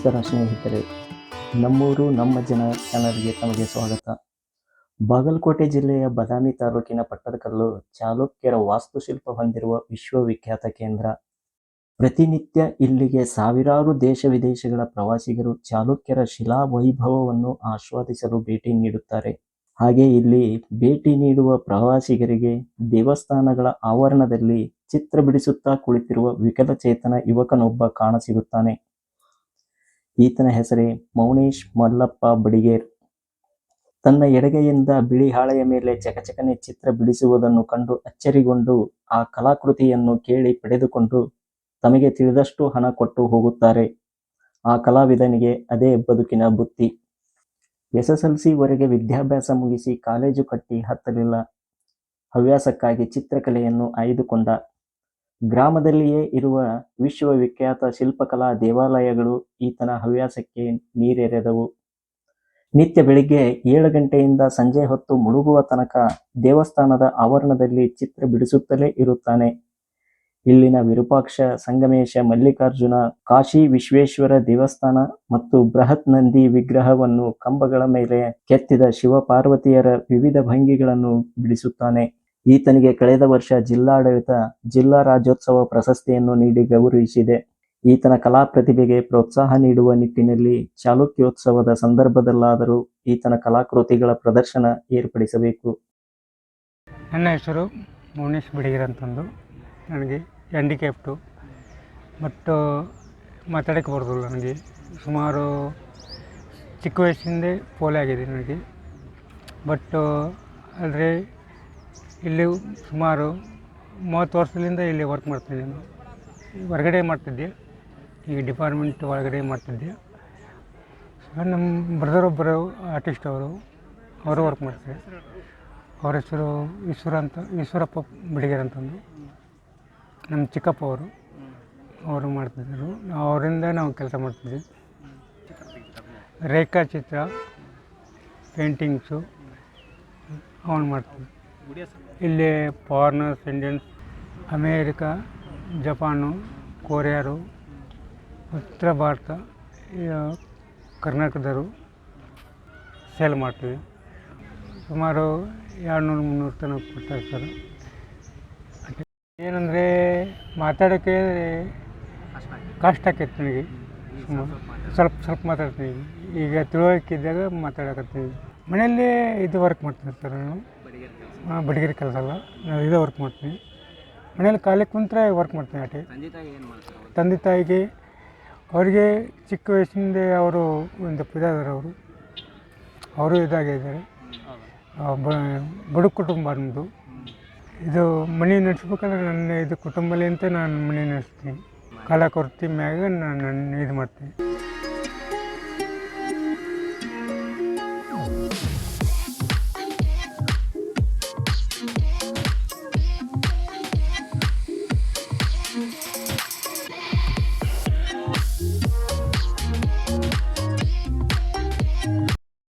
ನಮಸ್ಕಾರ ಸ್ನೇಹಿತರೆ, ನಮ್ಮೂರು ನಮ್ಮ ಜನ ಚಾನಲ್ಗೆ ತಮಗೆ ಸ್ವಾಗತ. ಬಾಗಲಕೋಟೆ ಜಿಲ್ಲೆಯ ಬದಾಮಿ ತಾಲೂಕಿನ ಪಟ್ಟದಕಲ್ಲು ಚಾಲುಕ್ಯರ ವಾಸ್ತುಶಿಲ್ಪ ಹೊಂದಿರುವ ವಿಶ್ವವಿಖ್ಯಾತ ಕೇಂದ್ರ. ಪ್ರತಿನಿತ್ಯ ಇಲ್ಲಿಗೆ ಸಾವಿರಾರು ದೇಶ ವಿದೇಶಗಳ ಪ್ರವಾಸಿಗರು ಚಾಲುಕ್ಯರ ಶಿಲಾ ವೈಭವವನ್ನು ಆಸ್ವಾದಿಸಲು ಭೇಟಿ ನೀಡುತ್ತಾರೆ. ಹಾಗೆ ಇಲ್ಲಿ ಭೇಟಿ ನೀಡುವ ಪ್ರವಾಸಿಗರಿಗೆ ದೇವಸ್ಥಾನಗಳ ಆವರಣದಲ್ಲಿ ಚಿತ್ರ ಬಿಡಿಸುತ್ತಾ ಕುಳಿತಿರುವ ವಿಕಲಚೇತನ ಯುವಕನೊಬ್ಬ ಕಾಣಸಿಗುತ್ತಾನೆ. ಈತನ ಹೆಸರೇ ಮೌನೇಶ್ ಮಲ್ಲಪ್ಪ ಬಡಿಗೇರ್. ತನ್ನ ಎಡಗೈಯಿಂದ ಬಿಳಿ ಹಾಳೆಯ ಮೇಲೆ ಚಕಚಕನೆ ಚಿತ್ರ ಬಿಡಿಸುವುದನ್ನು ಕಂಡು ಅಚ್ಚರಿಗೊಂಡು ಆ ಕಲಾಕೃತಿಯನ್ನು ಕೇಳಿ ಪಡೆದುಕೊಂಡು ತಮಗೆ ತಿಳಿದಷ್ಟು ಹಣ ಕೊಟ್ಟು ಹೋಗುತ್ತಾರೆ. ಆ ಕಲಾವಿದನಿಗೆ ಅದೇ ಬದುಕಿನ ಬುತ್ತಿ. SSLC ವರೆಗೆ ವಿದ್ಯಾಭ್ಯಾಸ ಮುಗಿಸಿ ಕಾಲೇಜು ಕಟ್ಟಿ ಹತ್ತಲಿಲ್ಲ. ಹವ್ಯಾಸಕ್ಕಾಗಿ ಚಿತ್ರಕಲೆಯನ್ನು ಆಯ್ದುಕೊಂಡ. ಗ್ರಾಮದಲ್ಲಿಯೇ ಇರುವ ವಿಶ್ವವಿಖ್ಯಾತ ಶಿಲ್ಪಕಲಾ ದೇವಾಲಯಗಳು ಈತನ ಹವ್ಯಾಸಕ್ಕೆ ನೀರೆರೆದವು. ನಿತ್ಯ ಬೆಳಿಗ್ಗೆ 7 ಗಂಟೆಯಿಂದ ಸಂಜೆ ಹೊತ್ತು ಮುಳುಗುವ ತನಕ ದೇವಸ್ಥಾನದ ಆವರಣದಲ್ಲಿ ಚಿತ್ರ ಬಿಡಿಸುತ್ತಲೇ ಇರುತ್ತಾನೆ. ಇಲ್ಲಿನ ವಿರೂಪಾಕ್ಷ, ಸಂಗಮೇಶ, ಮಲ್ಲಿಕಾರ್ಜುನ, ಕಾಶಿ ವಿಶ್ವೇಶ್ವರ ದೇವಸ್ಥಾನ ಮತ್ತು ಬೃಹತ್ ನಂದಿ ವಿಗ್ರಹವನ್ನು, ಕಂಬಗಳ ಮೇಲೆ ಕೆತ್ತಿದ ಶಿವಪಾರ್ವತಿಯರ ವಿವಿಧ ಭಂಗಿಗಳನ್ನು ಬಿಡಿಸುತ್ತಾನೆ. ಈತನಿಗೆ ಕಳೆದ ವರ್ಷ ಜಿಲ್ಲಾಡಳಿತ ಜಿಲ್ಲಾ ರಾಜ್ಯೋತ್ಸವ ಪ್ರಶಸ್ತಿಯನ್ನು ನೀಡಿ ಗೌರವಿಸಿದೆ. ಈತನ ಕಲಾ ಪ್ರತಿಭೆಗೆ ಪ್ರೋತ್ಸಾಹ ನೀಡುವ ನಿಟ್ಟಿನಲ್ಲಿ ಚಾಲುಕ್ಯೋತ್ಸವದ ಸಂದರ್ಭದಲ್ಲಾದರೂ ಈತನ ಕಲಾಕೃತಿಗಳ ಪ್ರದರ್ಶನ ಏರ್ಪಡಿಸಬೇಕು. ನನ್ನ ಹೆಸರು ಮೌನೇಶ್ ಬಡಿಗೇರ್ ಅಂತಂದು. ನನಗೆ ಹ್ಯಾಂಡಿಕ್ಯಾಪ್ಟು, ಬಟ್ ಮಾತಾಡೋಕ್ಕೆ ಬರೋದಿಲ್ಲ. ನನಗೆ ಸುಮಾರು ಚಿಕ್ಕ ವಯಸ್ಸಿಂದೇ ಪೋಲೆ ಆಗಿದೆ ನನಗೆ. ಬಟ್ ಆದರೆ ಇಲ್ಲಿ ಸುಮಾರು 30 ವರ್ಷದಿಂದ ಇಲ್ಲಿ ವರ್ಕ್ ಮಾಡ್ತಿದ್ದೆ. ನಾನು ಹೊರಗಡೆ ಮಾಡ್ತಿದ್ದೆ, ಈಗ ಡಿಪಾರ್ಟ್ಮೆಂಟ್ ಒಳಗಡೆ ಮಾಡ್ತಿದ್ದೆ. ನಮ್ಮ ಬ್ರದರೊಬ್ಬರು ಆರ್ಟಿಸ್ಟ್, ಅವರು ವರ್ಕ್ ಮಾಡ್ತಾರೆ. ಅವ್ರ ಹೆಸರು ಈಶ್ವರಪ್ಪ ಬಡಿಗೇರ್ ಅಂತಂದು. ನಮ್ಮ ಚಿಕ್ಕಪ್ಪ ಅವರು ಮಾಡ್ತಿದ್ದರು. ಅವರಿಂದ ನಾವು ಕೆಲಸ ಮಾಡ್ತಿದ್ವಿ. ರೇಖಾಚಿತ್ರ, ಪೇಂಟಿಂಗ್ಸು ಅವನು ಮಾಡ್ತೀವಿ. ಇಲ್ಲಿ ಫಾರಿನರ್ಸ್, ಇಂಡಿಯನ್ಸ್, ಅಮೇರಿಕಾ, ಜಪಾನು, ಕೊರಿಯಾರು, ಉತ್ತರ ಭಾರತ, ಕರ್ನಾಟಕದವರು ಸೇಲ್ ಮಾಡ್ತೀವಿ. ಸುಮಾರು 200-300 ತನಕ ಕೊಡ್ತಾರೆ ಸರ್. ಏನಂದರೆ ಮಾತಾಡೋಕ್ಕೆ ಕಷ್ಟ ಆಕೈತೆ ನನಗೆ. ಸ್ವಲ್ಪ ಮಾತಾಡ್ತೀನಿ. ಈಗ ತಿಳುವಳಿಕೆ ಇದ್ದಾಗ ಮಾತಾಡಕತ್ತೀವಿ. ಮನೆಯಲ್ಲಿ ಇದು ವರ್ಕ್ ಮಾಡ್ತೀನಿ ಸರ್ ನಾನು. ಬಡಿಗೇರ್ ಕೆಲಸ ಅಲ್ಲ, ನಾನು ಇದೇ ವರ್ಕ್ ಮಾಡ್ತೀನಿ. ಮನೇಲಿ ಖಾಲಿ ಕುಂತ್ರೆ ವರ್ಕ್ ಮಾಡ್ತೀನಿ. ಅಷ್ಟೇ. ತಂದೆ ತಾಯಿಗೆ ಅವರಿಗೆ ಚಿಕ್ಕ ವಯಸ್ಸಿಂದ ಅವರು ಒಂದು ಇದಾದರೆ, ಅವರು ಇದಾಗಿದ್ದಾರೆ. ಬಡ ಕುಟುಂಬ ನಮ್ಮದು. ಇದು ಮನೆ ನಡೆಸ್ಬೇಕಂದ್ರೆ ನನ್ನ ಇದು ಕುಟುಂಬಲಿ ಅಂತ ನಾನು ಮನೆ ನಡೆಸ್ತೀನಿ. ಕಲಾಕೃತಿ ಮ್ಯಾಗ ನಾನು ಇದು ಮಾಡ್ತೀನಿ.